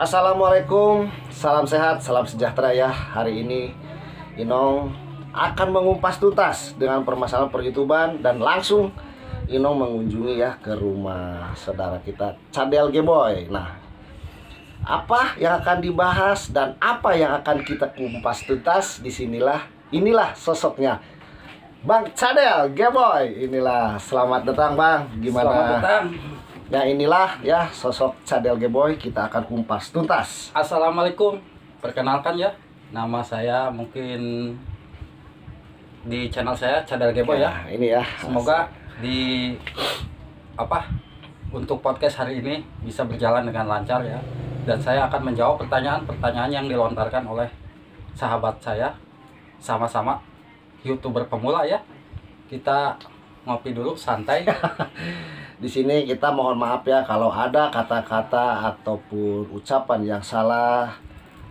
Assalamualaikum, salam sehat, salam sejahtera ya. Hari ini Inong akan mengupas tuntas dengan permasalahan per-YouTuban dan langsung Inong mengunjungi ya ke rumah saudara kita Cadel Gboy. Nah, apa yang akan dibahas dan apa yang akan kita kupas tuntas inilah sosoknya Bang Cadel Gboy. Inilah, selamat datang Bang. Gimana? Selamat datang. Ya inilah ya sosok Cadel Gboy, kita akan kumpas tuntas. Assalamualaikum. Perkenalkan ya, nama saya mungkin di channel saya Cadel Gboy ya. Ini ya. Semoga di untuk podcast hari ini bisa berjalan dengan lancar ya. Dan saya akan menjawab pertanyaan-pertanyaan yang dilontarkan oleh sahabat saya. Sama-sama YouTuber pemula ya. Kita ngopi dulu santai. Di sini kita mohon maaf ya kalau ada kata-kata ataupun ucapan yang salah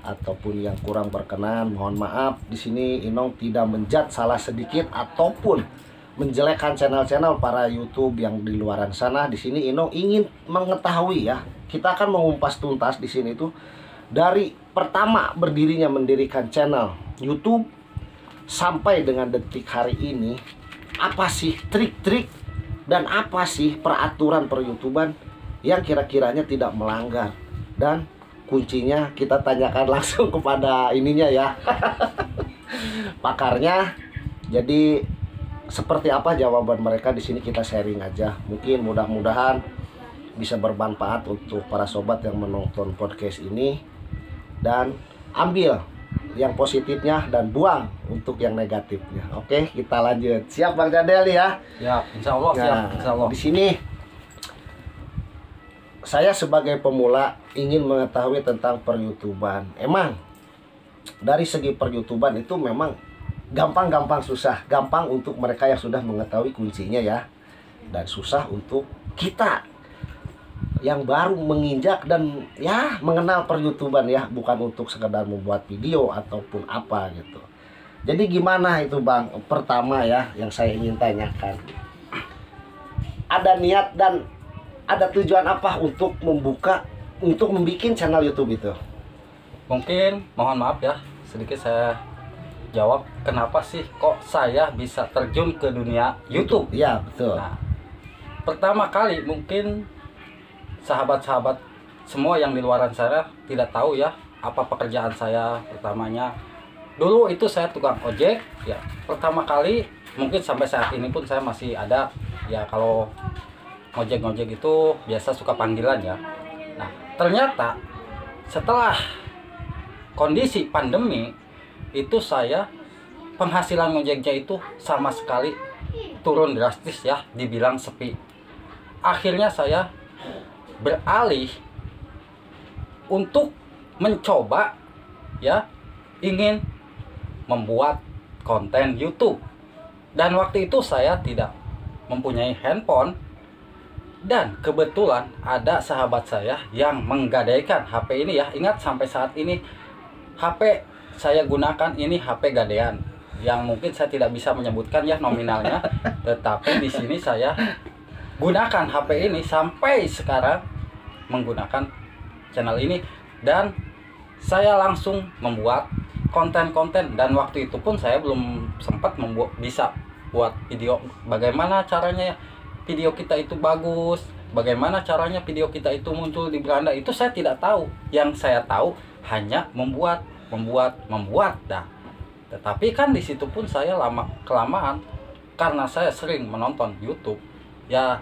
ataupun yang kurang berkenan, mohon maaf. Di sini Inong tidak menjat salah sedikit ataupun menjelekkan channel-channel para YouTube yang di luaran sana. Di sini Inong ingin mengetahui ya. Kita akan mengupas tuntas di sini tuh dari pertama berdirinya mendirikan channel YouTube sampai dengan detik hari ini, apa sih trik-trik dan apa sih peraturan per-YouTuban yang kira-kiranya tidak melanggar. Dan kuncinya kita tanyakan langsung kepada ininya ya, pakarnya. Jadi seperti apa jawaban mereka di sini kita sharing aja. Mungkin mudah-mudahan bisa bermanfaat untuk para sobat yang menonton podcast ini, dan ambil yang positifnya dan buang untuk yang negatifnya. Oke, kita lanjut. Siap Bang Cadel ya? Ya, insya Allah siap. Insya Allah. Di sini saya sebagai pemula ingin mengetahui tentang per-YouTuban. Emang dari segi per-YouTuban itu memang gampang susah. Gampang untuk mereka yang sudah mengetahui kuncinya ya, dan susah untuk kita yang baru menginjak dan ya mengenal per-YouTuban ya, bukan untuk sekedar membuat video ataupun apa gitu. Jadi gimana itu Bang? Pertama ya yang saya ingin tanyakan, ada niat dan ada tujuan apa untuk membuat channel YouTube itu? Mungkin mohon maaf ya, sedikit saya jawab kenapa sih kok saya bisa terjun ke dunia YouTube. Ya betul. Nah, pertama kali mungkin sahabat-sahabat semua yang di luaran sana tidak tahu ya apa pekerjaan saya pertamanya. Dulu itu saya tukang ojek ya. Pertama kali, mungkin sampai saat ini pun saya masih ada ya, kalau ngojek itu biasa suka panggilan ya. Nah, ternyata setelah kondisi pandemi itu saya penghasilan ngojeknya itu sama sekali turun drastis ya, dibilang sepi. Akhirnya saya beralih untuk mencoba ya, ingin membuat konten YouTube. Dan waktu itu saya tidak mempunyai handphone, dan kebetulan ada sahabat saya yang menggadaikan HP ini ya. Ingat sampai saat ini HP saya gunakan ini HP gadean, yang mungkin saya tidak bisa menyebutkan ya nominalnya, tetapi di sini saya gunakan HP ini sampai sekarang, menggunakan channel ini, dan saya langsung membuat konten-konten. Dan waktu itu pun saya belum sempat bisa buat video bagaimana caranya video kita itu bagus, bagaimana caranya video kita itu muncul di beranda, itu saya tidak tahu. Yang saya tahu hanya membuat dah. Tetapi kan di situ pun saya kelamaan karena saya sering menonton YouTube ya.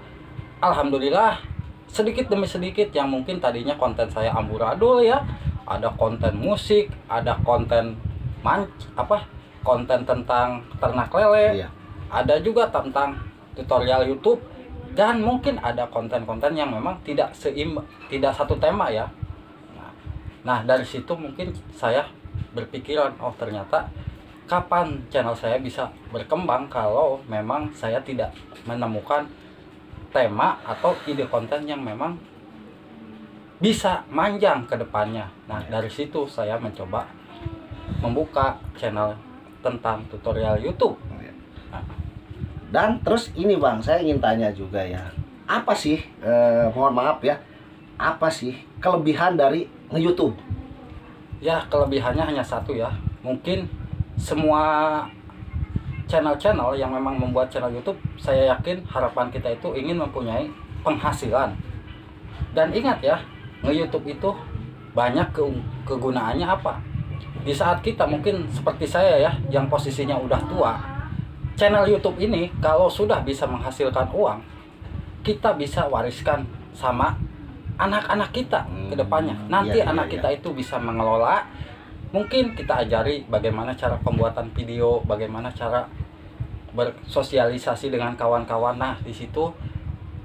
Alhamdulillah sedikit demi sedikit yang mungkin tadinya konten saya amburadul ya, ada konten musik, ada konten konten tentang ternak lele, Iya. ada juga tentang tutorial YouTube, dan mungkin ada konten-konten yang memang tidak satu tema ya. Nah, dari situ mungkin saya berpikiran, oh ternyata kapan channel saya bisa berkembang kalau memang saya tidak menemukan tema atau ide konten yang memang bisa manjang ke depannya. Nah, dari situ saya mencoba membuka channel tentang tutorial YouTube. Nah, dan terus ini Bang, saya ingin tanya juga ya, apa sih mohon maaf ya, apa sih kelebihan dari nge-YouTube? Ya, kelebihannya hanya satu ya. Mungkin semua channel-channel yang memang membuat channel YouTube, saya yakin harapan kita itu ingin mempunyai penghasilan. Dan ingat ya, nge-YouTube itu banyak kegunaannya apa? Di saat kita mungkin seperti saya ya, yang posisinya udah tua, channel YouTube ini kalau sudah bisa menghasilkan uang, kita bisa wariskan sama anak-anak kita ke depannya. Nanti anak kita itu bisa mengelola. Mungkin kita ajari bagaimana cara pembuatan video, bagaimana cara bersosialisasi dengan kawan-kawan. Nah, di situ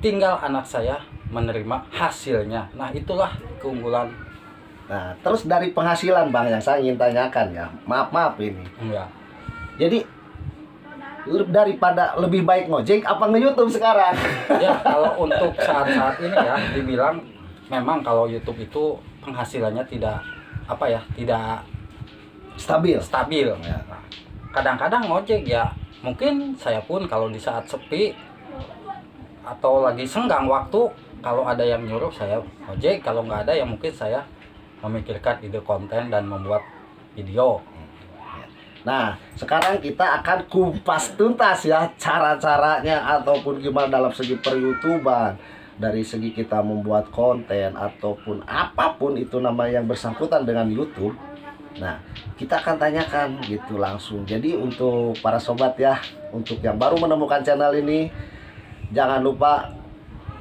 tinggal anak saya menerima hasilnya. Nah, itulah keunggulan. Nah, terus dari penghasilan Bang yang saya ingin tanyakan ya. Maaf ini. Ya. Jadi daripada lebih baik ngojek apa nge-YouTube sekarang? Ya, kalau untuk saat-saat ini ya dibilang memang kalau YouTube itu penghasilannya tidak tidak Stabil. Ya. Kadang-kadang ngojek ya, mungkin saya pun kalau di saat sepi atau lagi senggang waktu, kalau ada yang nyuruh saya ngojek, kalau nggak ada ya mungkin saya memikirkan ide konten dan membuat video. Nah, sekarang kita akan kupas tuntas ya cara-caranya ataupun gimana dalam segi per-YouTubean. Dari segi kita membuat konten ataupun apapun itu nama yang bersangkutan dengan YouTube. Nah, kita akan tanyakan gitu langsung. Jadi untuk para sobat ya, untuk yang baru menemukan channel ini, jangan lupa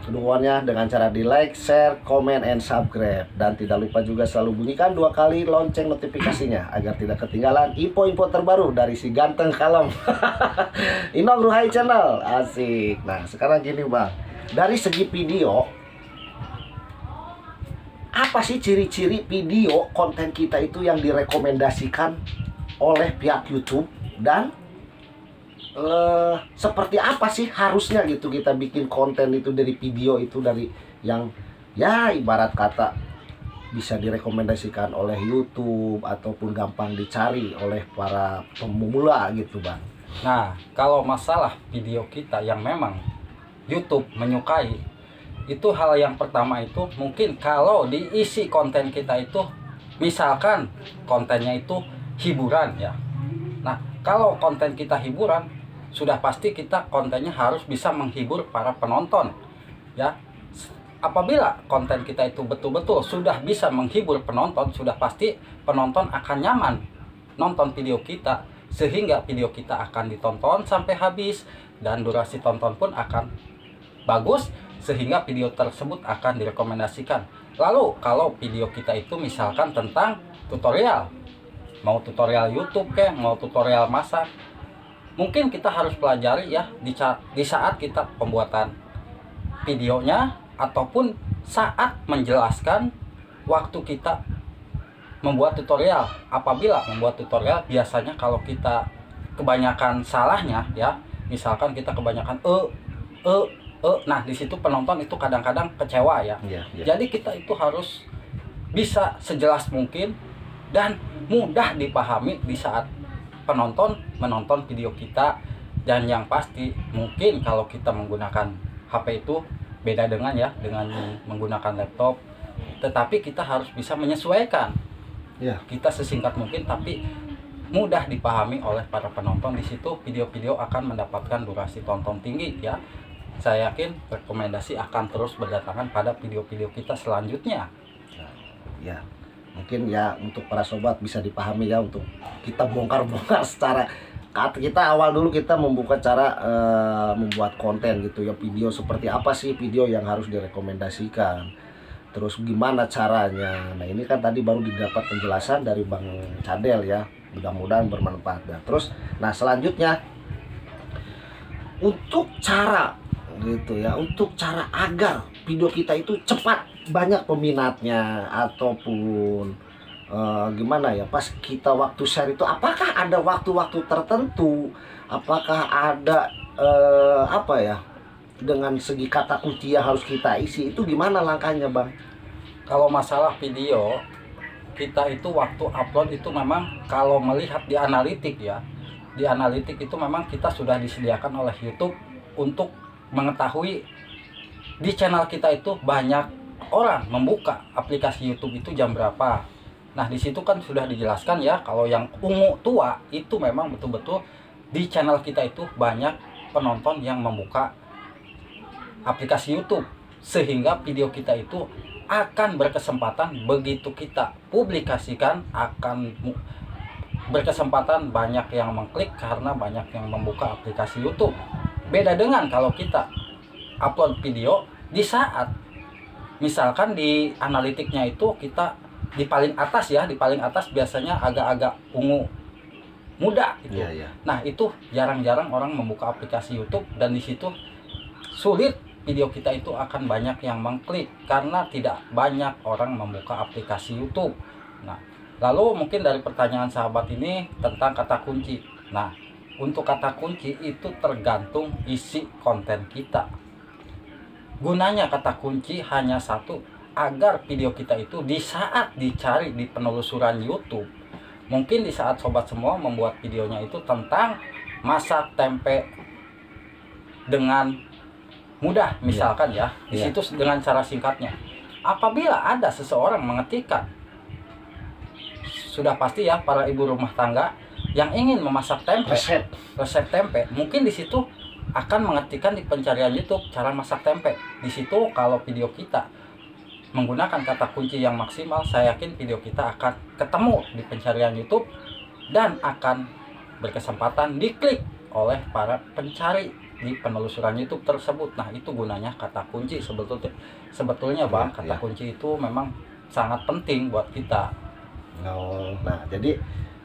dukungannya dengan cara di like, share, comment, and subscribe. Dan tidak lupa juga selalu bunyikan 2 kali lonceng notifikasinya agar tidak ketinggalan info-info terbaru dari si ganteng kalem Inong Ruhai Channel. Asik. Nah, sekarang gini Bang, dari segi video, apa sih ciri-ciri video konten kita itu yang direkomendasikan oleh pihak YouTube, dan seperti apa sih harusnya gitu kita bikin konten itu dari video itu, dari yang ya ibarat kata bisa direkomendasikan oleh YouTube ataupun gampang dicari oleh para pemula gitu Bang. Nah, kalau masalah video kita yang memang YouTube menyukai, itu hal yang pertama itu mungkin kalau diisi konten kita itu misalkan kontennya itu hiburan ya. Nah, kalau konten kita hiburan, sudah pasti kita kontennya harus bisa menghibur para penonton ya. Apabila konten kita itu betul-betul sudah bisa menghibur penonton, sudah pasti penonton akan nyaman nonton video kita, sehingga video kita akan ditonton sampai habis dan durasi tonton pun akan bagus, sehingga video tersebut akan direkomendasikan. Lalu kalau video kita itu misalkan tentang tutorial, mau tutorial YouTube kayak mau tutorial masak, mungkin kita harus pelajari ya di saat kita pembuatan videonya ataupun saat menjelaskan waktu kita membuat tutorial. Apabila membuat tutorial, biasanya kalau kita kebanyakan salahnya ya, misalkan kita kebanyakan nah di situ penonton itu kadang-kadang kecewa ya. Jadi kita itu harus bisa sejelas mungkin dan mudah dipahami di saat penonton menonton video kita. Dan yang pasti mungkin kalau kita menggunakan HP itu beda dengan menggunakan laptop, tetapi kita harus bisa menyesuaikan kita sesingkat mungkin tapi mudah dipahami oleh para penonton. Di situ video-video akan mendapatkan durasi tonton tinggi ya. Saya yakin rekomendasi akan terus berdatangan pada video-video kita selanjutnya. Ya, mungkin ya untuk para sobat bisa dipahami ya, untuk kita bongkar-bongkar secara kita awal dulu kita membuka cara membuat konten gitu ya, video seperti apa sih video yang harus direkomendasikan, terus gimana caranya. Nah ini kan tadi baru didapat penjelasan dari Bang Cadel ya, mudah-mudahan bermanfaat. Nah selanjutnya untuk cara gitu ya, untuk cara agar video kita itu cepat banyak peminatnya ataupun gimana ya pas kita waktu share itu, apakah ada waktu-waktu tertentu, apakah ada apa ya dengan segi kata kunci yang harus kita isi, itu gimana langkahnya Bang? Kalau masalah video kita itu waktu upload itu memang kalau melihat di analitik ya, di analitik itu memang kita sudah disediakan oleh YouTube untuk mengetahui di channel kita itu banyak orang membuka aplikasi YouTube itu jam berapa. Nah, di situ kan sudah dijelaskan ya, kalau yang ungu tua itu memang betul-betul di channel kita itu banyak penonton yang membuka aplikasi YouTube, sehingga video kita itu akan berkesempatan begitu kita publikasikan akan berkesempatan banyak yang mengklik karena banyak yang membuka aplikasi YouTube. Beda dengan kalau kita upload video di saat misalkan di analitiknya itu kita di paling atas ya, di paling atas biasanya agak-agak ungu muda gitu. Nah, itu jarang-jarang orang membuka aplikasi YouTube, dan di situ sulit video kita itu akan banyak yang mengklik karena tidak banyak orang membuka aplikasi YouTube. Nah, lalu mungkin dari pertanyaan sahabat ini tentang kata kunci. Nah, untuk kata kunci itu tergantung isi konten kita. Gunanya kata kunci hanya satu, agar video kita itu di saat dicari di penelusuran YouTube, mungkin di saat sobat semua membuat videonya itu tentang masak tempe dengan mudah misalkan ya, di situ dengan cara singkatnya. Apabila ada seseorang mengetikkan, sudah pasti ya para ibu rumah tangga yang ingin memasak tempe, resep tempe, mungkin di situ akan mengetikkan di pencarian YouTube cara masak tempe. Di situ kalau video kita menggunakan kata kunci yang maksimal, saya yakin video kita akan ketemu di pencarian YouTube dan akan berkesempatan diklik oleh para pencari di penelusuran YouTube tersebut. Nah, itu gunanya kata kunci sebetulnya Bang. Kata kunci itu memang sangat penting buat kita. Nah, jadi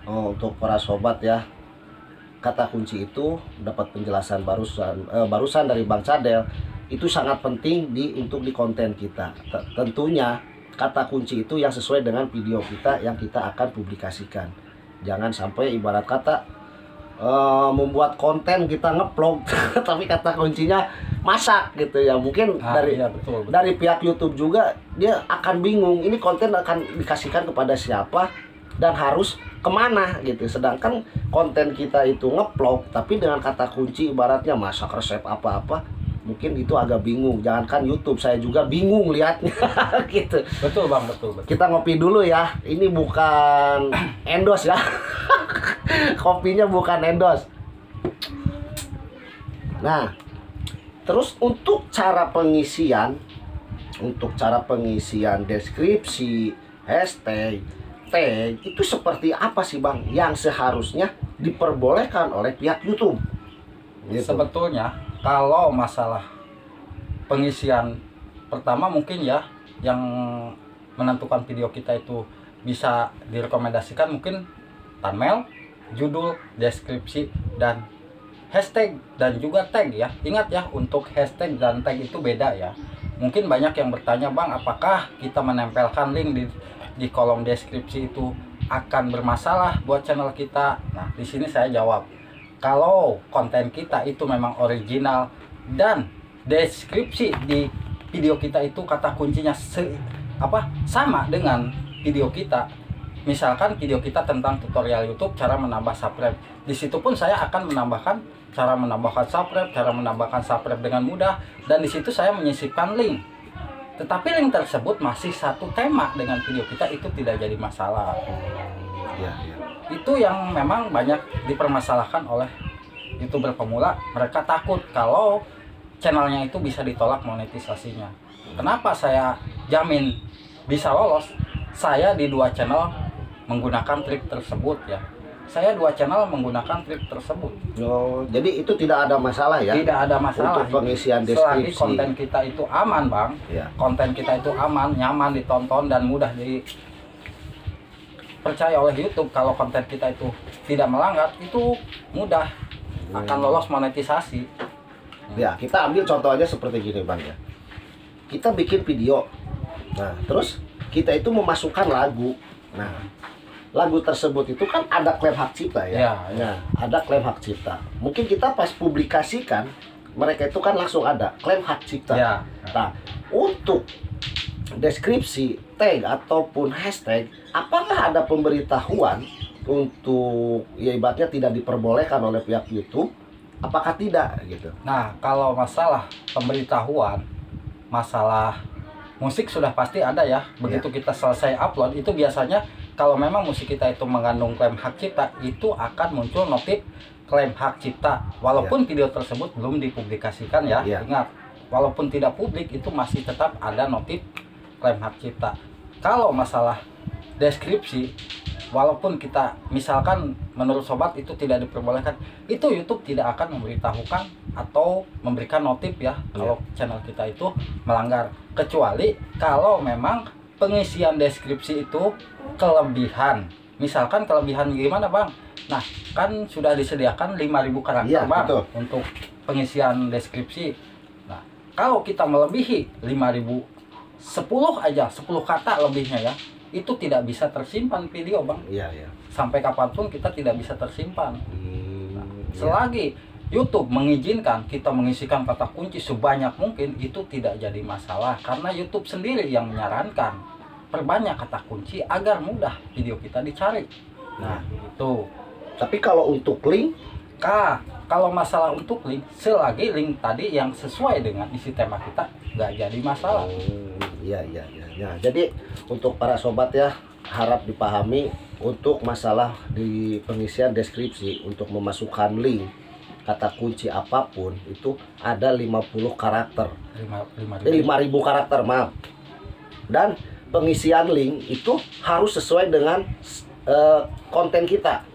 untuk para sobat ya, kata kunci itu dapat penjelasan barusan dari Bang Cadel, itu sangat penting untuk di konten kita. Tentunya kata kunci itu yang sesuai dengan video kita yang kita akan publikasikan. Jangan sampai ibarat kata membuat konten kita ngeplog tapi kata kuncinya masak gitu ya. Mungkin betul. Dari pihak YouTube juga dia akan bingung, ini konten akan dikasihkan kepada siapa dan harus kemana gitu. Sedangkan konten kita itu ngeplog tapi dengan kata kunci ibaratnya masak resep apa-apa, mungkin itu agak bingung. Jangankan YouTube, saya juga bingung lihatnya gitu. Betul Bang, betul. Kita ngopi dulu ya. Ini bukan endorse ya. Kopinya bukan endorse. Nah, terus untuk cara pengisian deskripsi, hashtag, tag itu seperti apa sih Bang yang seharusnya diperbolehkan oleh pihak YouTube? Gitu. Sebetulnya kalau masalah pengisian, pertama mungkin ya yang menentukan video kita itu bisa direkomendasikan mungkin thumbnail, judul, deskripsi, dan hashtag dan juga tag ya. Ingat ya, untuk hashtag dan tag itu beda ya. Mungkin banyak yang bertanya, Bang, apakah kita menempelkan link di kolom deskripsi itu akan bermasalah buat channel kita? Nah, di sini saya jawab, kalau konten kita itu memang original dan deskripsi di video kita itu kata kuncinya sama dengan video kita. Misalkan video kita tentang tutorial YouTube cara menambah subscribe, di situ pun saya akan menambahkan cara menambahkan subscribe dengan mudah, dan di situ saya menyisipkan link. Tetapi link tersebut masih satu tema dengan video kita, itu tidak jadi masalah. Itu yang memang banyak dipermasalahkan oleh YouTuber pemula. Mereka takut kalau channelnya itu bisa ditolak monetisasinya. Kenapa saya jamin bisa lolos? Saya di 2 channel menggunakan trik tersebut ya. Saya 2 channel menggunakan trik tersebut. Oh, jadi itu tidak ada masalah ya? Tidak ada masalah. Untuk pengisian deskripsi. Selagi konten kita itu aman, Bang. Ya. Konten kita itu aman, nyaman ditonton, dan mudah dipercaya oleh YouTube. Kalau konten kita itu tidak melanggar, itu mudah akan lolos monetisasi. Ya, kita ambil contoh aja seperti gini Bang ya. Kita bikin video. Nah, terus kita itu memasukkan lagu. Nah, lagu tersebut itu kan ada klaim hak cipta ya. Nah, ada klaim hak cipta. Mungkin kita pas publikasikan, mereka itu kan langsung ada klaim hak cipta. Nah, untuk deskripsi, tag ataupun hashtag, apakah ada pemberitahuan untuk ya ibaratnya tidak diperbolehkan oleh pihak YouTube? Apakah tidak gitu? Nah, kalau masalah pemberitahuan, masalah musik sudah pasti ada ya. Begitu kita selesai upload, itu biasanya kalau memang musik kita itu mengandung klaim hak cipta, itu akan muncul notif klaim hak cipta. Walaupun video tersebut belum dipublikasikan ya. Ingat, walaupun tidak publik, itu masih tetap ada notif klaim hak cipta. Kalau masalah deskripsi, walaupun kita misalkan menurut sobat itu tidak diperbolehkan, itu YouTube tidak akan memberitahukan atau memberikan notif ya kalau channel kita itu melanggar, kecuali kalau memang pengisian deskripsi itu kelebihan. Misalkan kelebihan gimana Bang? Nah, kan sudah disediakan 5.000 karakter Bang, betul, untuk pengisian deskripsi. Nah, kalau kita melebihi 5.000, 10 aja, 10 kata lebihnya ya, itu tidak bisa tersimpan video Bang. Sampai kapanpun kita tidak bisa tersimpan. Nah, selagi YouTube mengizinkan kita mengisikan kata kunci sebanyak mungkin, itu tidak jadi masalah, karena YouTube sendiri yang menyarankan perbanyak kata kunci agar mudah video kita dicari. Nah, itu. Tapi kalau untuk link, kalau masalah untuk link, selagi link tadi yang sesuai dengan isi tema kita, nggak jadi masalah. Ya, jadi untuk para sobat ya, harap dipahami untuk masalah di pengisian deskripsi, untuk memasukkan link kata kunci apapun itu ada 50 karakter, 5.000 karakter, maaf. Dan pengisian link itu harus sesuai dengan konten kita.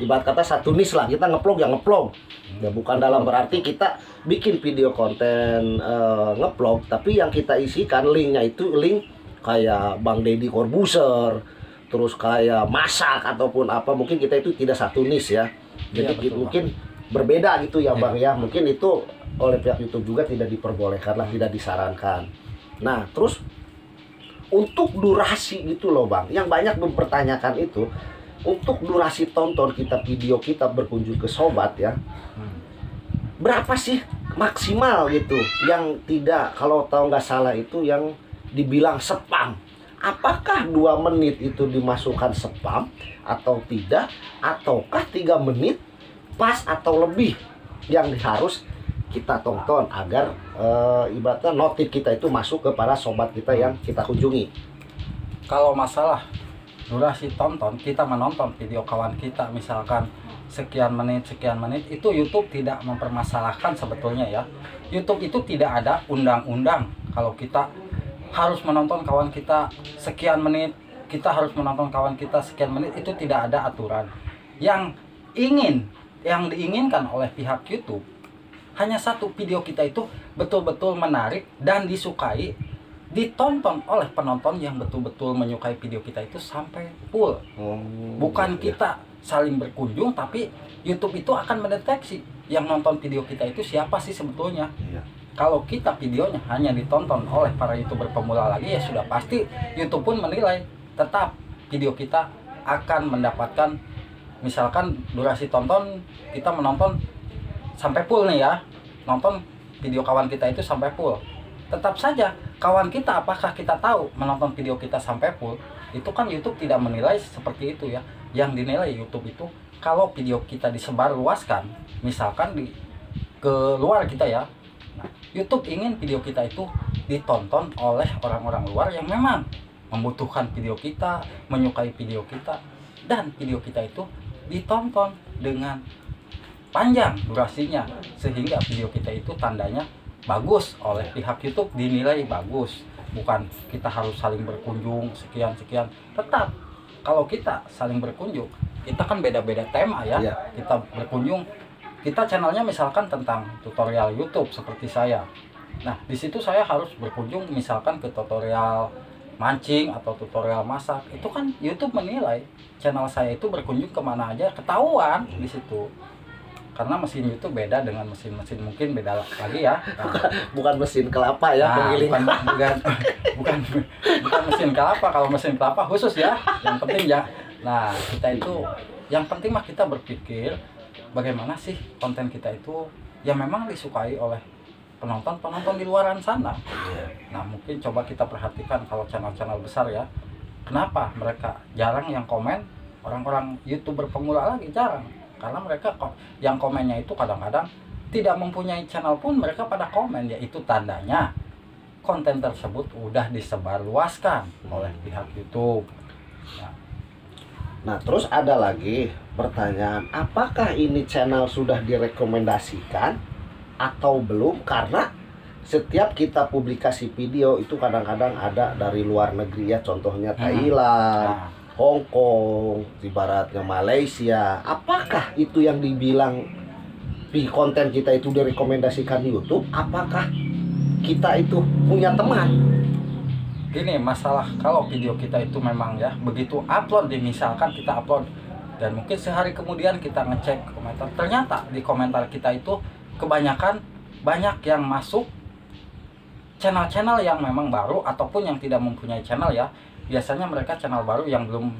Ibarat kata satu niche lah, kita ngeplog ya ngeplog. Ya bukan dalam berarti kita bikin video konten ngeplog, tapi yang kita isikan linknya itu link kayak Bang Deddy Corbuzier, terus kayak masak ataupun apa, mungkin kita itu tidak satu niche ya. Jadi mungkin berbeda gitu ya Bang ya. Mungkin itu oleh pihak YouTube juga tidak diperbolehkan lah, tidak disarankan. Nah, terus untuk durasi gitu loh Bang, yang banyak mempertanyakan itu, untuk durasi tonton kita video kita berkunjung ke sobat ya, berapa sih maksimal gitu yang tidak, kalau tahu nggak salah itu yang dibilang spam. Apakah 2 menit itu dimasukkan spam atau tidak, ataukah 3 menit pas atau lebih yang harus kita tonton agar ibaratnya notif kita itu masuk ke para sobat kita yang kita kunjungi. Kalau masalah durasi tonton, kita menonton video kawan kita misalkan sekian menit, itu YouTube tidak mempermasalahkan sebetulnya ya. YouTube itu tidak ada undang-undang kalau kita harus menonton kawan kita sekian menit, kita harus menonton kawan kita sekian menit, itu tidak ada aturan. Yang diinginkan oleh pihak YouTube hanya satu, video kita itu betul-betul menarik dan disukai, ditonton oleh penonton yang betul-betul menyukai video kita itu sampai full. Bukan kita saling berkunjung, tapi YouTube itu akan mendeteksi yang nonton video kita itu siapa sih sebetulnya. Kalau kita videonya hanya ditonton oleh para YouTuber pemula lagi, ya sudah pasti YouTube pun menilai. Tetap video kita akan mendapatkan, misalkan durasi tonton kita menonton sampai full nih ya, nonton video kawan kita itu sampai full. Tetap saja kawan kita, apakah kita tahu menonton video kita sampai full, itu kan YouTube tidak menilai seperti itu ya. Yang dinilai YouTube itu kalau video kita disebar luaskan, misalkan ke luar kita ya. Nah, YouTube ingin video kita itu ditonton oleh orang-orang luar yang memang membutuhkan video kita, menyukai video kita, dan video kita itu ditonton dengan panjang durasinya, sehingga video kita itu tandanya bagus oleh pihak YouTube, dinilai bagus. Bukan kita harus saling berkunjung sekian-sekian. Tetap kalau kita saling berkunjung, kita kan beda-beda tema ya. Kita berkunjung, kita channelnya misalkan tentang tutorial YouTube seperti saya. Nah, di situ saya harus berkunjung misalkan ke tutorial mancing atau tutorial masak. Itu kan YouTube menilai channel saya itu berkunjung kemana aja, ketahuan di situ. Karena mesin YouTube beda dengan mesin-mesin, mungkin beda lagi ya. Nah, bukan mesin kelapa ya, nah, bukan mesin kelapa. Kalau mesin kelapa khusus ya, yang penting ya. Nah, kita itu yang penting mah kita berpikir bagaimana sih konten kita itu yang memang disukai oleh penonton di luaran sana. Nah, mungkin coba kita perhatikan kalau channel-channel besar ya, kenapa mereka jarang yang komen, orang-orang YouTuber pemula lagi jarang. Karena mereka yang komennya itu kadang-kadang tidak mempunyai channel pun mereka pada komen, yaitu tandanya konten tersebut udah disebarluaskan oleh pihak YouTube. Nah, terus ada lagi pertanyaan, apakah ini channel sudah direkomendasikan atau belum? Karena setiap kita publikasi video itu kadang-kadang ada dari luar negeri ya, contohnya Thailand, Hong Kong, ibaratnya Malaysia. Apakah itu yang dibilang di konten kita itu direkomendasikan YouTube? Apakah kita itu punya teman? Gini, masalah kalau video kita itu memang ya begitu upload, misalkan kita upload dan mungkin sehari kemudian kita ngecek komentar, ternyata di komentar kita itu kebanyakan banyak yang masuk channel-channel yang memang baru ataupun yang tidak mempunyai channel ya. Biasanya mereka channel baru yang belum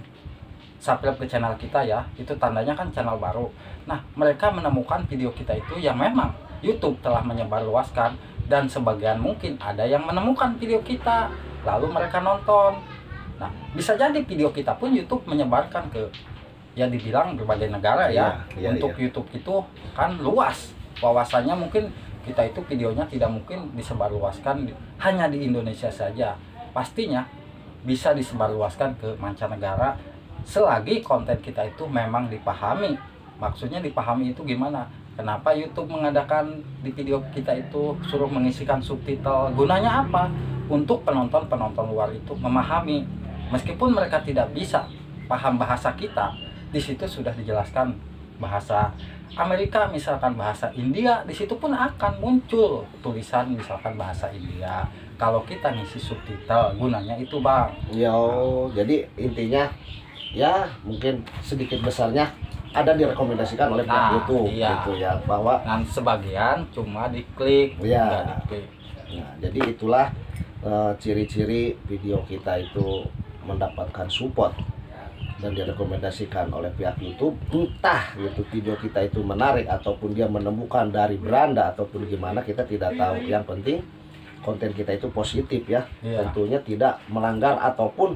subscribe ke channel kita ya, itu tandanya kan channel baru. Nah, mereka menemukan video kita itu yang memang YouTube telah menyebarluaskan, dan sebagian mungkin ada yang menemukan video kita lalu mereka nonton. Nah, bisa jadi video kita pun YouTube menyebarkan ke, ya dibilang berbagai negara ya. Untuk YouTube itu kan luas wawasannya, mungkin kita itu videonya tidak mungkin disebarluaskan hanya di Indonesia saja. Pastinya bisa disebarluaskan ke mancanegara selagi konten kita itu memang dipahami. Maksudnya dipahami itu gimana? Kenapa YouTube mengadakan di video kita itu suruh mengisikan subtitle? Gunanya apa? Untuk penonton-penonton luar itu memahami, meskipun mereka tidak bisa paham bahasa kita, di situ sudah dijelaskan bahasa Amerika, misalkan bahasa India, di situ pun akan muncul tulisan misalkan bahasa India. Kalau kita ngisi subtitle, gunanya itu bang. Jadi intinya ya mungkin sedikit besarnya ada direkomendasikan oleh pihak YouTube gitu ya, bahwa sebagian cuma diklik, nggak diklik. Nah, jadi itulah ciri-ciri video kita itu mendapatkan support dan direkomendasikan oleh pihak YouTube. Entah gitu video kita itu menarik ataupun dia menemukan dari beranda ataupun gimana, kita tidak tahu. Yang penting konten kita itu positif ya. Tentunya tidak melanggar ataupun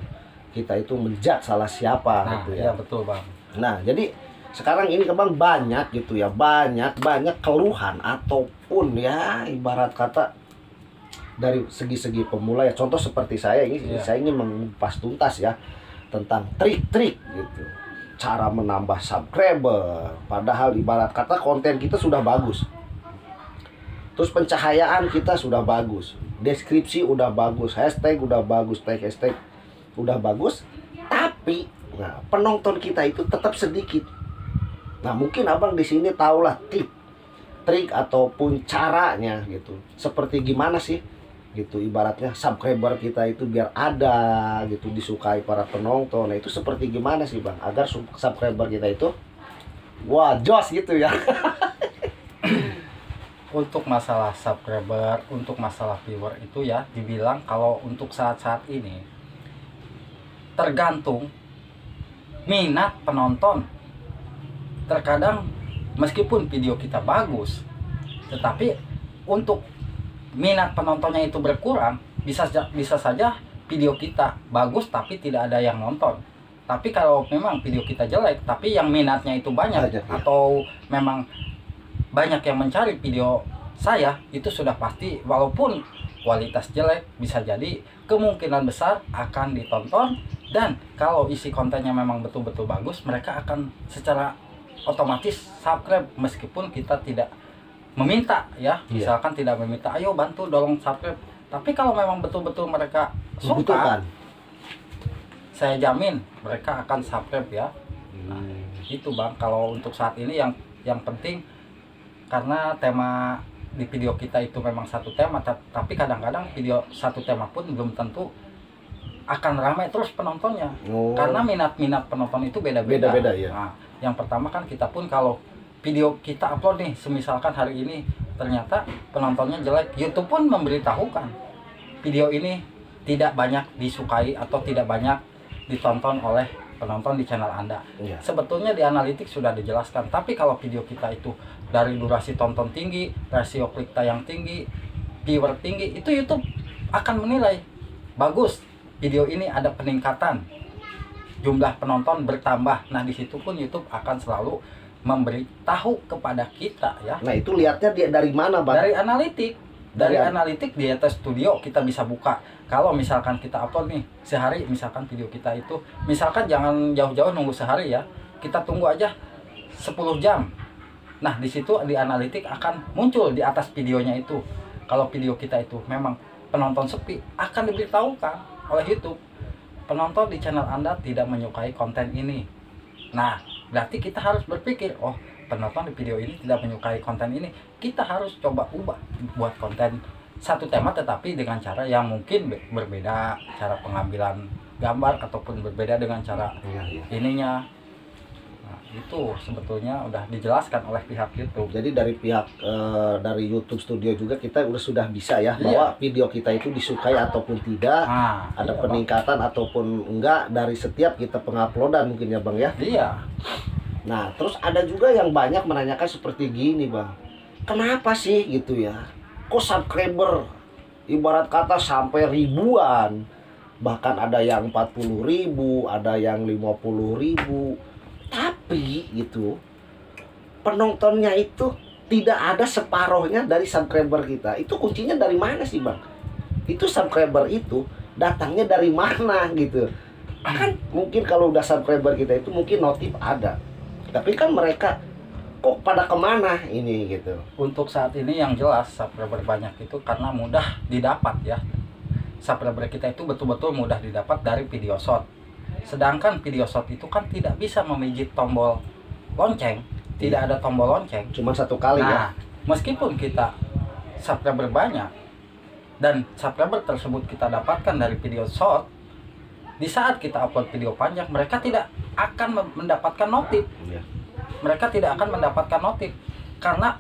kita itu menjat salah siapa gitu ya. Iya betul bang. Nah, jadi sekarang ini Bang banyak gitu ya, banyak keluhan ataupun ya ibarat kata dari segi-segi pemula ya. Contoh seperti saya ini, saya ingin mengupas tuntas ya tentang trik-trik gitu, cara menambah subscriber. Padahal ibarat kata konten kita sudah bagus, terus pencahayaan kita sudah bagus, deskripsi udah bagus, hashtag udah bagus, hashtag udah bagus, tapi penonton kita itu tetap sedikit. Nah, mungkin Abang di sini tahulah trik ataupun caranya gitu, seperti gimana sih gitu, ibaratnya subscriber kita itu biar ada gitu, disukai para penonton. Nah, itu seperti gimana sih Bang agar subscriber kita itu wah jos gitu ya. Untuk masalah subscriber, untuk masalah viewer itu ya dibilang kalau untuk saat-saat ini tergantung minat penonton. Terkadang meskipun video kita bagus, tetapi untuk minat penontonnya itu berkurang, bisa saja video kita bagus tapi tidak ada yang nonton. Tapi kalau memang video kita jelek tapi yang minatnya itu banyak atau memang banyak yang mencari video saya, itu sudah pasti walaupun kualitas jelek bisa jadi kemungkinan besar akan ditonton. Dan kalau isi kontennya memang betul-betul bagus, mereka akan secara otomatis subscribe meskipun kita tidak meminta ya, misalkan tidak meminta, ayo bantu tolong subscribe. Tapi kalau memang betul-betul mereka suka, saya jamin mereka akan subscribe ya. Nah, itu Bang, kalau untuk saat ini yang penting, karena tema di video kita itu memang satu tema, tapi kadang-kadang video satu tema pun belum tentu akan ramai terus penontonnya. Karena minat penonton itu beda-beda ya. Nah, yang pertama kan kita pun kalau video kita upload nih, semisalkan hari ini ternyata penontonnya jelek, YouTube pun memberitahukan video ini tidak banyak disukai atau tidak banyak ditonton oleh penonton di channel Anda. Sebetulnya di analitik sudah dijelaskan. Tapi kalau video kita itu dari durasi tonton tinggi, rasio klik tayang tinggi, viewer tinggi, itu YouTube akan menilai bagus, video ini ada peningkatan, jumlah penonton bertambah. Nah, di situ pun YouTube akan selalu memberitahu kepada kita ya. Nah, itu lihatnya dia dari mana Bang? Dari analitik. Dari analitik di atas studio kita bisa buka. Kalau misalkan kita upload nih sehari, misalkan video kita itu, misalkan jangan jauh-jauh nunggu sehari ya, kita tunggu aja 10 jam. Nah di situ di analitik akan muncul di atas videonya itu. Kalau video kita itu memang penonton sepi, akan diberitahukan oleh YouTube, penonton di channel Anda tidak menyukai konten ini. Nah berarti kita harus berpikir, oh penonton di video ini tidak menyukai konten ini, kita harus coba ubah buat konten satu tema tetapi dengan cara yang mungkin berbeda, cara pengambilan gambar ataupun berbeda dengan cara ininya. Nah, itu sebetulnya udah dijelaskan oleh pihak YouTube. Jadi dari pihak dari YouTube Studio juga kita sudah bisa ya bahwa video kita itu disukai ataupun tidak, ada peningkatan ataupun enggak dari setiap kita penguploadan mungkin ya Bang ya. Iya. Nah, terus ada juga yang banyak menanyakan seperti gini, Bang. Kenapa sih gitu ya? Kok subscriber ibarat kata sampai ribuan? Bahkan ada yang 40.000, ada yang 50.000. Tapi gitu, penontonnya itu tidak ada separohnya dari subscriber kita. Itu kuncinya dari mana sih, Bang? Itu subscriber itu datangnya dari mana gitu? Kan mungkin kalau udah subscriber kita itu mungkin notif ada. Tapi kan mereka kok pada kemana ini gitu. Untuk saat ini yang jelas subscriber banyak itu karena mudah didapat ya. Subscriber kita itu betul-betul mudah didapat dari video short. Sedangkan video short itu kan tidak bisa memijit tombol lonceng, tidak ada tombol lonceng. Cuma satu kali ya. Meskipun kita subscriber banyak dan subscriber tersebut kita dapatkan dari video short, di saat kita upload video panjang mereka tidak akan mendapatkan notif. Mereka tidak akan mendapatkan notif karena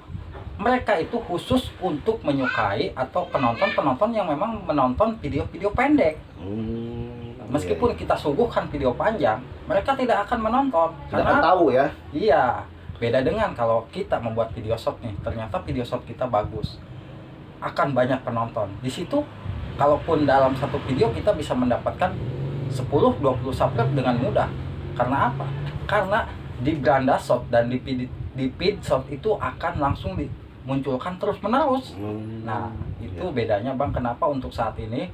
mereka itu khusus untuk menyukai atau penonton-penonton yang memang menonton video-video pendek. Meskipun kita suguhkan video panjang, mereka tidak akan menonton. Tidak akan tahu ya. Iya, beda dengan kalau kita membuat video short nih, ternyata video short kita bagus, akan banyak penonton. Di situ, kalaupun dalam satu video kita bisa mendapatkan 10-20 subscribe dengan mudah. Karena apa? Karena di beranda short dan di feed short itu akan langsung dimunculkan terus menerus. Nah itu bedanya Bang, kenapa untuk saat ini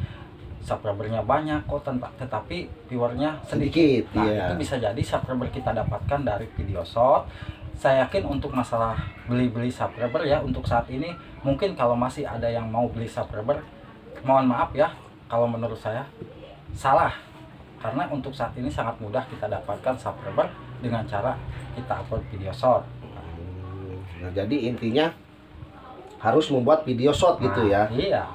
subscribernya banyak kok tetapi viewernya sedikit. Nah itu bisa jadi subscriber kita dapatkan dari video short. Saya yakin untuk masalah beli subscriber ya, untuk saat ini mungkin kalau masih ada yang mau beli subscriber, mohon maaf ya kalau menurut saya salah. Karena untuk saat ini sangat mudah kita dapatkan subscriber dengan cara kita upload video short. Nah, jadi intinya harus membuat video short gitu ya. Iya.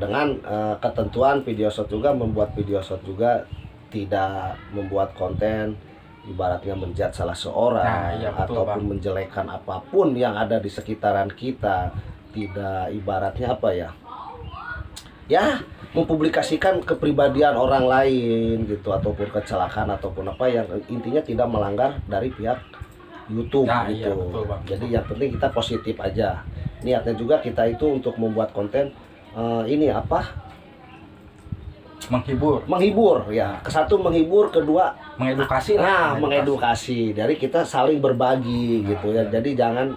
Dengan ketentuan video short juga, membuat video short juga tidak membuat konten ibaratnya menjat salah seorang ataupun menjelekkan apapun yang ada di sekitaran kita. Tidak ibaratnya apa ya? Ya, mempublikasikan kepribadian orang lain gitu ataupun kecelakaan ataupun apa yang intinya tidak melanggar dari pihak YouTube gitu. Iya, betul, Bang. Jadi yang penting kita positif aja. Niatnya juga kita itu untuk membuat konten ini apa? Menghibur ya. Kesatu menghibur, kedua mengedukasi lah. Mengedukasi. Dari kita saling berbagi gitu ya. Jadi jangan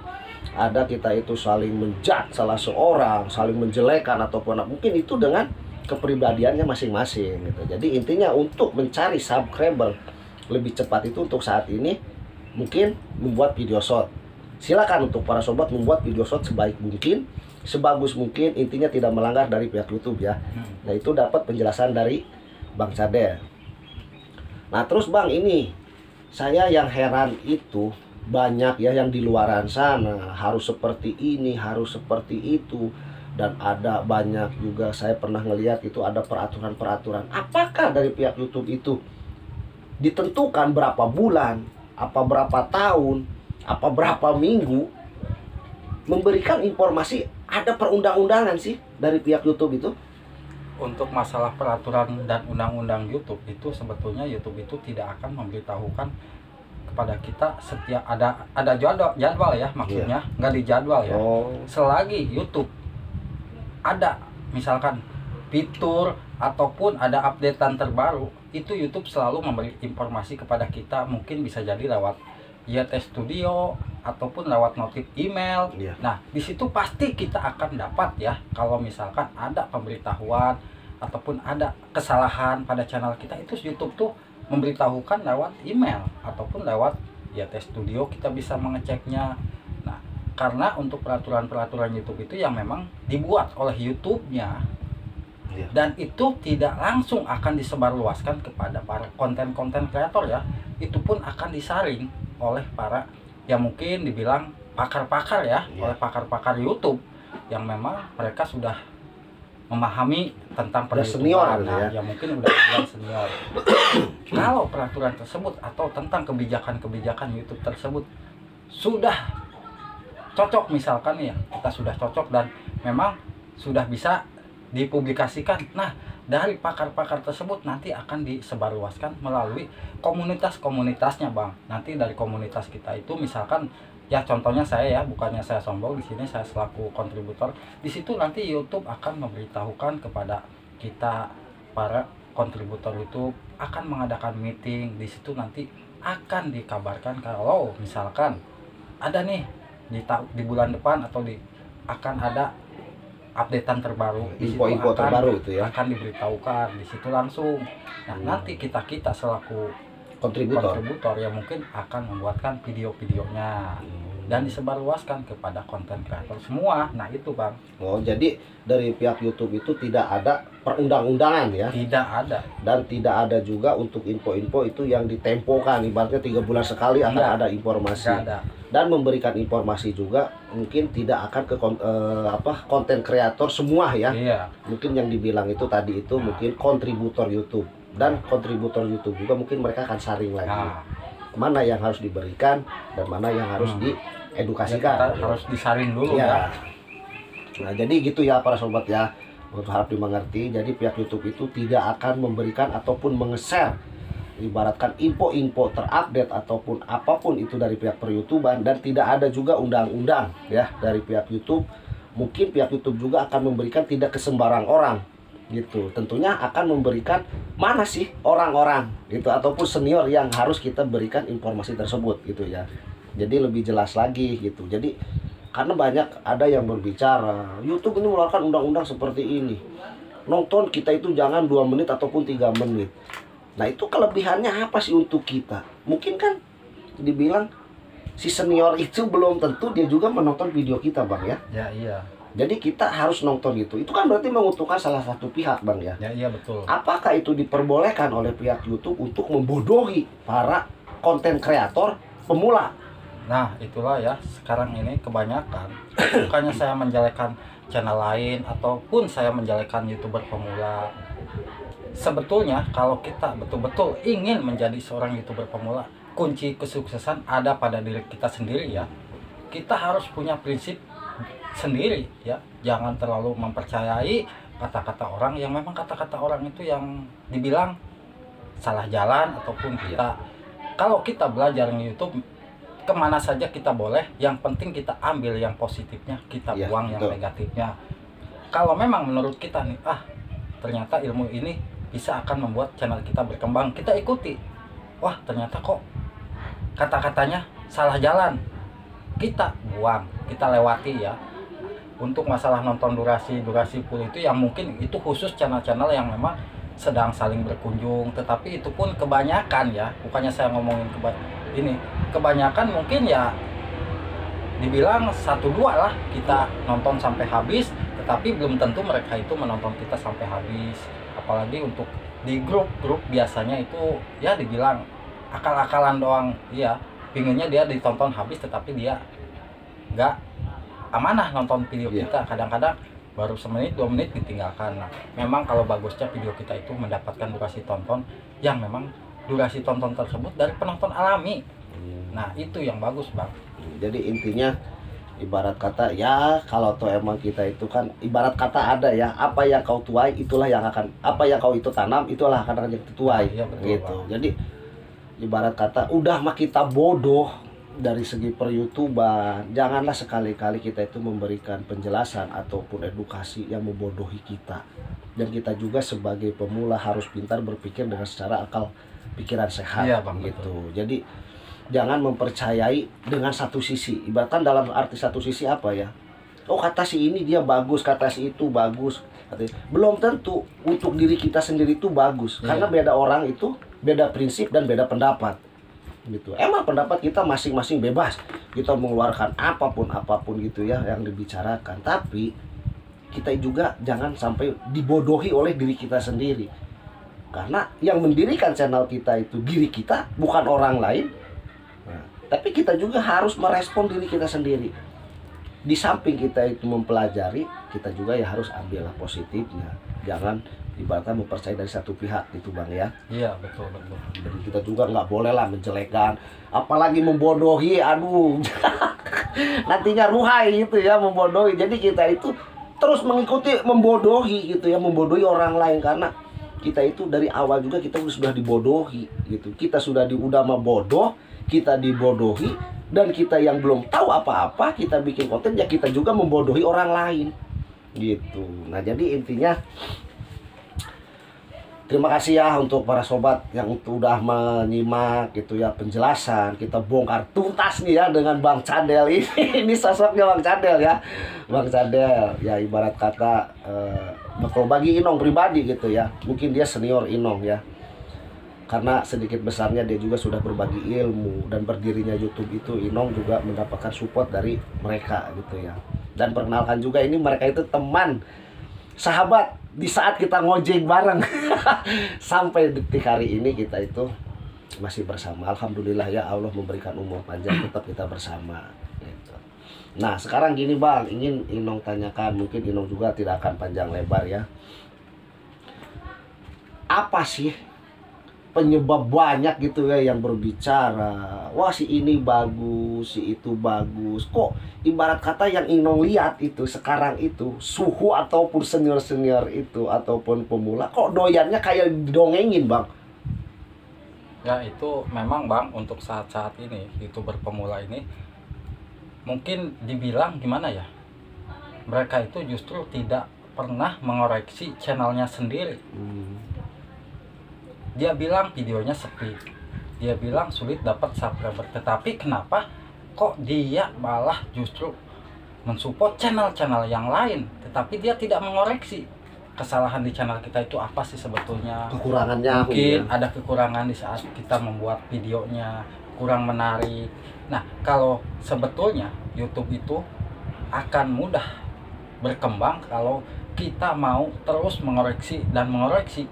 ada kita itu saling menjat salah seorang, saling menjelekan ataupun mungkin itu dengan kepribadiannya masing-masing gitu. Jadi intinya untuk mencari subscriber lebih cepat itu untuk saat ini mungkin membuat video short. Silakan untuk para sobat membuat video short sebaik mungkin, sebagus mungkin, intinya tidak melanggar dari pihak YouTube ya. Nah itu dapat penjelasan dari Bang Cader. Nah terus Bang, ini saya yang heran itu banyak ya yang di luaran sana harus seperti ini, harus seperti itu, dan ada banyak juga saya pernah ngelihat itu ada peraturan-peraturan. Apakah dari pihak YouTube itu ditentukan berapa bulan, apa berapa tahun, apa berapa minggu memberikan informasi, ada perundang-undangan sih dari pihak YouTube itu? Untuk masalah peraturan dan undang-undang YouTube itu sebetulnya YouTube itu tidak akan memberitahukan kepada kita setiap ada jadwal ya, maksudnya nggak dijadwal ya. Selagi YouTube ada misalkan fitur ataupun ada updatean terbaru, itu YouTube selalu memberi informasi kepada kita, mungkin bisa jadi lewat YT Studio ataupun lewat notif email. Iya. Nah, di situ pasti kita akan dapat ya kalau misalkan ada pemberitahuan ataupun ada kesalahan pada channel kita, itu YouTube tuh memberitahukan lewat email ataupun lewat YT Studio, kita bisa mengeceknya. Nah, karena untuk peraturan-peraturan YouTube itu yang memang dibuat oleh YouTube-nya, Iya. dan itu tidak langsung akan disebarluaskan kepada para konten-konten kreator ya. Itu pun akan disaring oleh para yang mungkin dibilang pakar-pakar ya, Iya. oleh pakar-pakar YouTube yang memang mereka sudah memahami tentang Udah senior per-YouTubean. ya. Ya mungkin udah bilang senior. Kalau peraturan tersebut atau tentang kebijakan-kebijakan YouTube tersebut sudah cocok, misalkan ya, kita sudah cocok dan memang sudah bisa dipublikasikan. Nah, dari pakar-pakar tersebut nanti akan disebarluaskan melalui komunitas-komunitasnya, Bang. Nanti dari komunitas kita itu misalkan ya, contohnya saya ya, bukannya saya sombong, di sini saya selaku kontributor. Di situ nanti YouTube akan memberitahukan kepada kita para kontributor YouTube akan mengadakan meeting. Di situ nanti akan dikabarkan kalau misalkan ada nih di bulan depan atau akan ada updatean terbaru. Di situ Info-info terbaru itu ya. akan diberitahukan di situ langsung. Nah, nanti kita selaku kontributor ya mungkin akan membuatkan video-videonya dan disebarluaskan kepada konten kreator semua. Nah, itu Bang. Oh, jadi dari pihak YouTube itu tidak ada perundang-undangan ya, Tidak ada. dan tidak ada juga untuk info-info itu yang ditempokan, ibaratnya 3 bulan sekali akan Iya. ada informasi. Tidak ada. Dan memberikan informasi juga mungkin tidak akan ke konten kreator semua ya. Iya. Mungkin yang dibilang itu tadi itu Nah. mungkin kontributor YouTube, dan kontributor YouTube juga mungkin mereka akan saring lagi Nah, mana yang harus diberikan dan mana yang harus ya diedukasikan. kita harus disaring dulu Ya. ya. Nah, jadi gitu ya para sobat ya, untuk harap dimengerti. Jadi pihak YouTube itu tidak akan memberikan ataupun menge-share ibaratkan info-info terupdate ataupun apapun itu dari pihak per-YouTuban, dan tidak ada juga undang-undang ya dari pihak YouTube. Mungkin pihak YouTube juga akan memberikan tidak ke sembarang orang gitu. Tentunya akan memberikan mana sih orang-orang gitu ataupun senior yang harus kita berikan informasi tersebut gitu ya. Jadi lebih jelas lagi gitu. Jadi karena banyak ada yang berbicara YouTube ini mengeluarkan undang-undang seperti ini, nonton kita itu jangan 2 menit ataupun 3 menit. Nah, itu kelebihannya apa sih untuk kita? Mungkin kan dibilang si senior itu belum tentu dia juga menonton video kita Bang ya. Ya, iya. Jadi kita harus nonton itu. Itu kan berarti menguntungkan salah satu pihak Bang ya. Ya, iya betul. Apakah itu diperbolehkan oleh pihak YouTube untuk membodohi para konten kreator pemula? Nah, itulah ya, sekarang ini kebanyakan bukannya saya menjelekan channel lain ataupun saya menjelekan YouTuber pemula. Sebetulnya kalau kita betul-betul ingin menjadi seorang YouTuber pemula, kunci kesuksesan ada pada diri kita sendiri ya. Kita harus punya prinsip sendiri ya. Jangan terlalu mempercayai kata-kata orang yang memang kata-kata orang itu yang dibilang salah jalan ataupun kita. Kalau kita belajar di YouTube, kemana saja kita boleh, yang penting kita ambil yang positifnya, kita Ya, buang yang betul. negatifnya. Kalau memang menurut kita nih, ternyata ilmu ini bisa akan membuat channel kita berkembang, kita ikuti. Wah, ternyata kok kata-katanya salah jalan, kita buang, kita lewati ya. Untuk masalah nonton durasi full itu yang mungkin itu khusus channel-channel yang memang sedang saling berkunjung, tetapi itu pun kebanyakan ya, bukannya saya ngomongin kebanyakan mungkin ya dibilang 1-2 lah kita nonton sampai habis, tetapi belum tentu mereka itu menonton kita sampai habis. Apalagi untuk di grup biasanya itu ya dibilang akal-akalan doang, iya, pinginnya dia ditonton habis tetapi dia nggak amanah nonton video kita. Kadang-kadang baru 1 menit 2 menit ditinggalkan. Nah, memang kalau bagusnya video kita itu mendapatkan durasi tonton yang memang durasi tonton tersebut dari penonton alami. Nah, itu yang bagus Bang. Jadi intinya ibarat kata ya, kalau tuh emang kita itu kan ibarat kata ada ya, apa yang kau tuai itulah yang akan, apa yang kau itu tanam itulah akan yang dituai. Iya, betul, gitu Bang. Jadi ibarat kata udah mah kita bodoh dari segi per-YouTuban, janganlah sekali-kali kita itu memberikan penjelasan ataupun edukasi yang membodohi kita. Dan kita juga sebagai pemula harus pintar berpikir dengan secara akal pikiran sehat. Iya, Bang, gitu. betul. Jadi jangan mempercayai dengan satu sisi. Ibaratkan dalam arti satu sisi apa ya? Oh, kata si ini dia bagus, kata si itu bagus. Belum tentu untuk diri kita sendiri itu bagus. Karena beda orang itu beda prinsip dan beda pendapat. Gitu. Emang pendapat kita masing-masing bebas. Kita mengeluarkan apapun gitu ya yang dibicarakan. Tapi kita juga jangan sampai dibodohi oleh diri kita sendiri. Karena yang mendirikan channel kita itu diri kita, bukan orang lain. Nah, tapi kita juga harus merespon diri kita sendiri. Di samping kita itu mempelajari, kita juga ya harus ambillah positifnya. Jangan ibaratnya mempercayai dari satu pihak itu Bang ya. Iya, betul. Jadi kita juga nggak boleh lah menjelekkan, apalagi membodohi. Aduh, nantinya ruhai gitu ya, membodohi. Jadi kita itu terus mengikuti membodohi gitu ya, membodohi orang lain. Karena kita itu dari awal juga kita sudah dibodohi gitu. Kita sudah udah bodoh, kita dibodohi, dan kita yang belum tahu apa-apa kita bikin konten ya kita juga membodohi orang lain gitu. Nah, jadi intinya terima kasih ya untuk para sobat yang udah menyimak gitu ya penjelasan. Kita bongkar tuntas nih ya dengan Bang Cadel ini. Ini sosoknya Bang Cadel ya. Bang Cadel ya ibarat kata kalau bagi Inong pribadi gitu ya, mungkin dia senior Inong ya. Karena sedikit besarnya dia juga sudah berbagi ilmu, dan berdirinya YouTube itu Inong juga mendapatkan support dari mereka gitu ya. Dan perkenalkan juga ini mereka itu teman, sahabat di saat kita ngojek bareng. Sampai detik hari ini kita itu masih bersama. Alhamdulillah ya, Allah memberikan umur panjang, tetap kita bersama gitu. Nah sekarang gini Bang, ingin Inong tanyakan, mungkin Inong juga tidak akan panjang lebar ya. Apa sih penyebab banyak gitu ya yang berbicara, wah si ini bagus, si itu bagus. Kok ibarat kata yang Inong lihat itu sekarang itu suhu ataupun senior-senior itu ataupun pemula, kok doyannya kayak didongengin Bang? Ya itu memang Bang, untuk saat-saat ini YouTuber pemula ini mungkin dibilang gimana ya, mereka itu justru tidak pernah mengoreksi channelnya sendiri. Dia bilang videonya sepi, dia bilang sulit dapat subscriber, tetapi kenapa kok dia malah justru mensupport channel-channel yang lain, tetapi dia tidak mengoreksi kesalahan di channel kita itu apa sih sebetulnya. Kekurangannya mungkin ada kekurangan di saat kita membuat videonya kurang menarik. Nah, kalau sebetulnya YouTube itu akan mudah berkembang kalau kita mau terus mengoreksi dan mengoreksi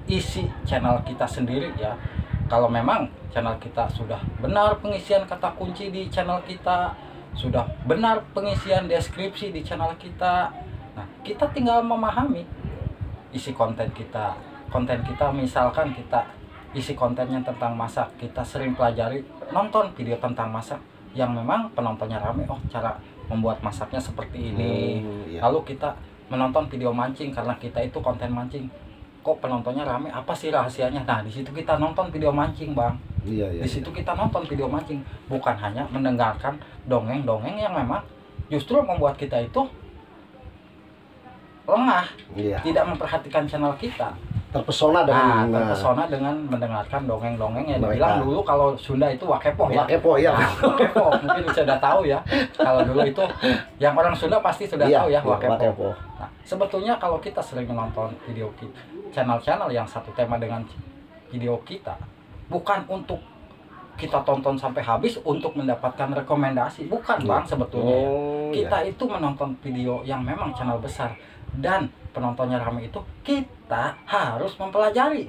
isi channel kita sendiri ya. Kalau memang channel kita sudah benar pengisian kata kunci di channel kita, sudah benar pengisian deskripsi di channel kita, nah kita tinggal memahami isi konten kita. Konten kita misalkan kita isi kontennya tentang masak, kita sering pelajari, nonton video tentang masak yang memang penontonnya rame, oh cara membuat masaknya seperti ini. Lalu kita menonton video mancing karena kita itu konten mancing, kok penontonnya rame, apa sih rahasianya? Nah di situ kita nonton video mancing Bang. Di situ kita nonton video mancing, bukan hanya mendengarkan dongeng-dongeng yang memang justru membuat kita itu lengah, tidak memperhatikan channel kita. Terpesona dengan mendengarkan dongeng-dongeng yang dibilang dulu kalau Sunda itu wakepoh ya. Wakepoh ya. Nah, wakepoh mungkin sudah tahu ya. Kalau dulu itu yang orang Sunda pasti sudah tahu ya wakepoh. Nah, sebetulnya kalau kita sering menonton video kita, channel-channel yang satu tema dengan video kita, bukan untuk kita tonton sampai habis untuk mendapatkan rekomendasi, bukan Bang sebetulnya. Kita itu menonton video yang memang channel besar dan penontonnya ramai itu kita harus mempelajari.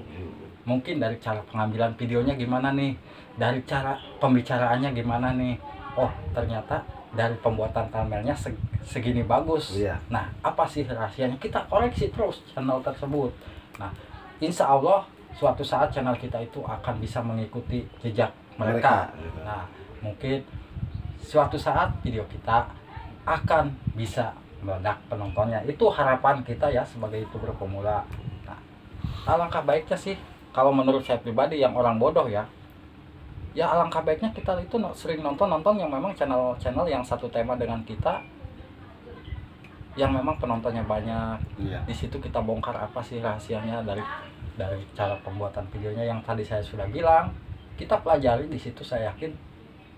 Mungkin dari cara pengambilan videonya gimana nih, dari cara pembicaraannya gimana nih. Oh ternyata dari pembuatan thumbnailnya segini bagus. Nah apa sih rahasianya, kita koreksi terus channel tersebut. Nah insya Allah suatu saat channel kita itu akan bisa mengikuti jejak mereka. Nah mungkin suatu saat video kita akan bisa meledak penontonnya. Itu harapan kita ya sebagai YouTuber pemula. Nah, alangkah baiknya sih kalau menurut saya pribadi yang orang bodoh ya, ya alangkah baiknya kita itu sering nonton yang memang channel-channel yang satu tema dengan kita, yang memang penontonnya banyak. Di situ kita bongkar apa sih rahasianya dari cara pembuatan videonya yang tadi saya sudah bilang. kita pelajari di situ. Saya yakin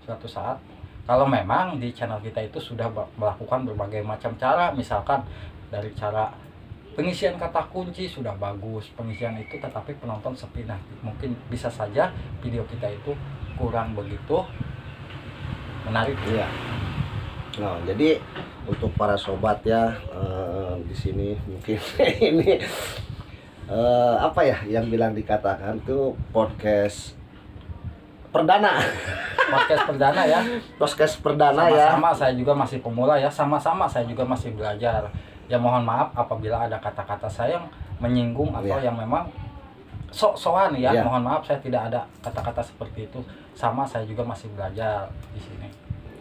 suatu saat kalau memang di channel kita itu sudah melakukan berbagai macam cara, misalkan dari cara pengisian kata kunci sudah bagus, pengisian itu, tetapi penonton sepi, nah mungkin bisa saja video kita itu kurang begitu menarik. Iya. Nah, jadi untuk para sobat ya, di sini mungkin ini apa ya yang bilang dikatakan tuh podcast perdana. Podcast perdana ya. Podcast perdana ya. Sama-sama saya juga masih pemula ya, sama-sama saya juga masih belajar. Ya mohon maaf apabila ada kata-kata saya yang menyinggung atau yang memang sok-sokan ya. Mohon maaf, saya tidak ada kata-kata seperti itu. Sama, saya juga masih belajar di sini.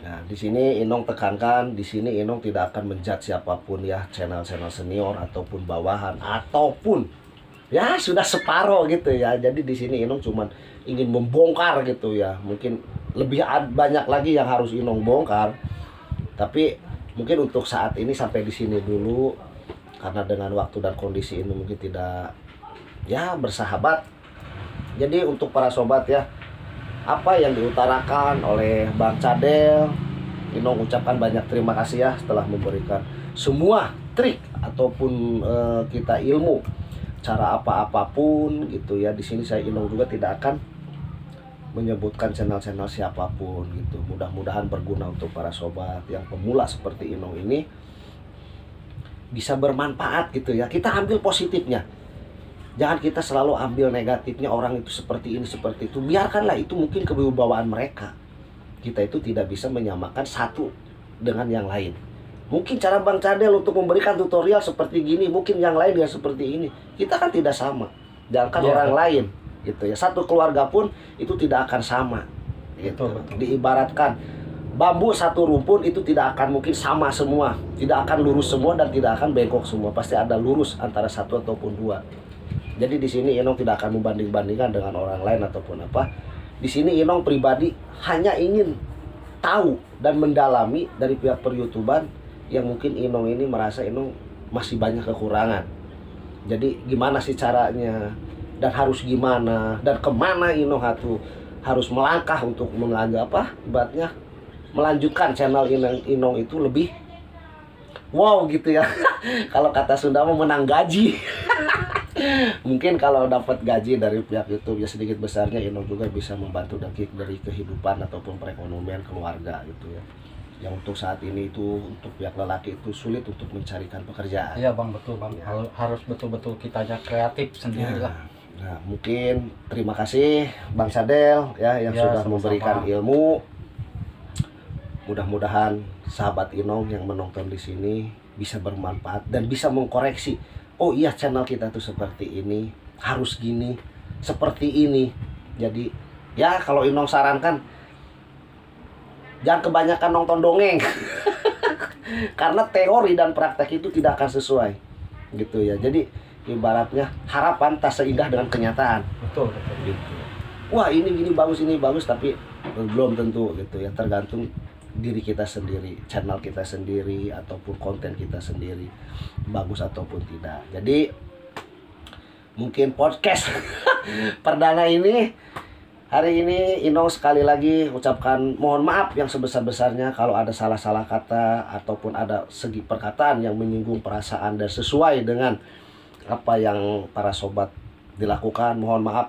Nah, di sini Inong tekankan, di sini Inong tidak akan menjudge siapapun ya, channel-channel senior ataupun bawahan ataupun ya sudah separuh gitu ya. Jadi di sini Inong cuman ingin membongkar gitu ya. Mungkin lebih banyak lagi yang harus Inong bongkar. Tapi mungkin untuk saat ini sampai di sini dulu, karena dengan waktu dan kondisi ini mungkin tidak ya bersahabat. Jadi untuk para sobat ya, apa yang diutarakan oleh Bang Cadel, Inong ucapkan banyak terima kasih ya setelah memberikan semua trik ataupun kita ilmu cara apapun gitu ya. Di sini saya Inong juga tidak akan menyebutkan channel-channel siapapun gitu. Mudah-mudahan berguna untuk para sobat yang pemula seperti Inong ini, bisa bermanfaat gitu ya. Kita ambil positifnya. Jangan kita selalu ambil negatifnya, orang itu seperti ini, seperti itu. Biarkanlah itu mungkin kewibawaan mereka. Kita itu tidak bisa menyamakan satu dengan yang lain. Mungkin cara Bang Cadel untuk memberikan tutorial seperti gini, mungkin yang lain ya seperti ini. Kita kan tidak sama. Jangankan orang lain gitu ya. Satu keluarga pun itu tidak akan sama. Gitu. Betul. Diibaratkan bambu satu rumpun itu tidak akan mungkin sama semua. Tidak akan lurus semua dan tidak akan bengkok semua. Pasti ada lurus antara satu ataupun dua. Jadi di sini Inong tidak akan membanding-bandingkan dengan orang lain ataupun apa. Di sini Inong pribadi hanya ingin tahu dan mendalami dari pihak per-YouTuber yang mungkin Inong ini merasa Inong masih banyak kekurangan. Jadi gimana sih caranya dan harus gimana dan kemana Inong harus melangkah untuk ibaratnya melanjutkan channel Inong itu lebih wow gitu ya. Kalau kata Sunda mau menang gaji. Mungkin kalau dapat gaji dari pihak YouTube ya sedikit besarnya Inong juga bisa membantu dari kehidupan ataupun perekonomian keluarga gitu ya. Yang untuk saat ini itu untuk pihak lelaki itu sulit untuk mencarikan pekerjaan. Iya Bang, betul Bang. Ya. Harus betul-betul kitanya kreatif sendiri lah. Nah, mungkin terima kasih Bang Cadel ya yang sudah memberikan ilmu. Mudah-mudahan sahabat Inong yang menonton di sini bisa bermanfaat dan bisa mengkoreksi. Oh iya, channel kita tuh seperti ini, harus gini, seperti ini. Jadi ya kalau Inong sarankan jangan kebanyakan nonton dongeng. Karena teori dan praktek itu tidak akan sesuai. Gitu ya. Jadi ibaratnya harapan tak seindah dengan kenyataan. Betul. Gitu. Wah, ini bagus tapi belum tentu gitu ya. Tergantung diri kita sendiri, channel kita sendiri ataupun konten kita sendiri bagus ataupun tidak. Jadi mungkin podcast perdana ini hari ini Inong sekali lagi ucapkan mohon maaf yang sebesar-besarnya kalau ada salah-salah kata ataupun ada segi perkataan yang menyinggung perasaan dan sesuai dengan apa yang para sobat dilakukan. Mohon maaf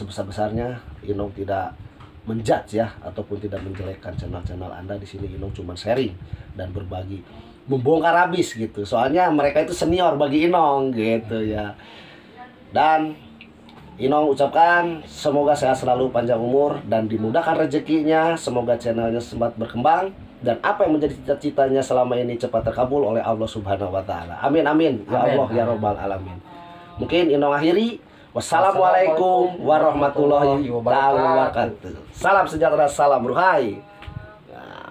sebesar-besarnya. Inong tidak menjudge ya ataupun tidak menjelekkan channel-channel Anda. Di sini Inong cuma sharing dan berbagi, membongkar habis gitu. Soalnya mereka itu senior bagi Inong gitu ya. Dan Inong ucapkan semoga sehat selalu, panjang umur dan dimudahkan rezekinya. Semoga channelnya sempat berkembang dan apa yang menjadi cita-citanya selama ini cepat terkabul oleh Allah Subhanahu wa taala. Amin amin ya Allah ya Rabbal alamin. Mungkin Inong akhiri. Wassalamualaikum warahmatullahi wabarakatuh. Salam sejahtera, salam ruhai. Nah.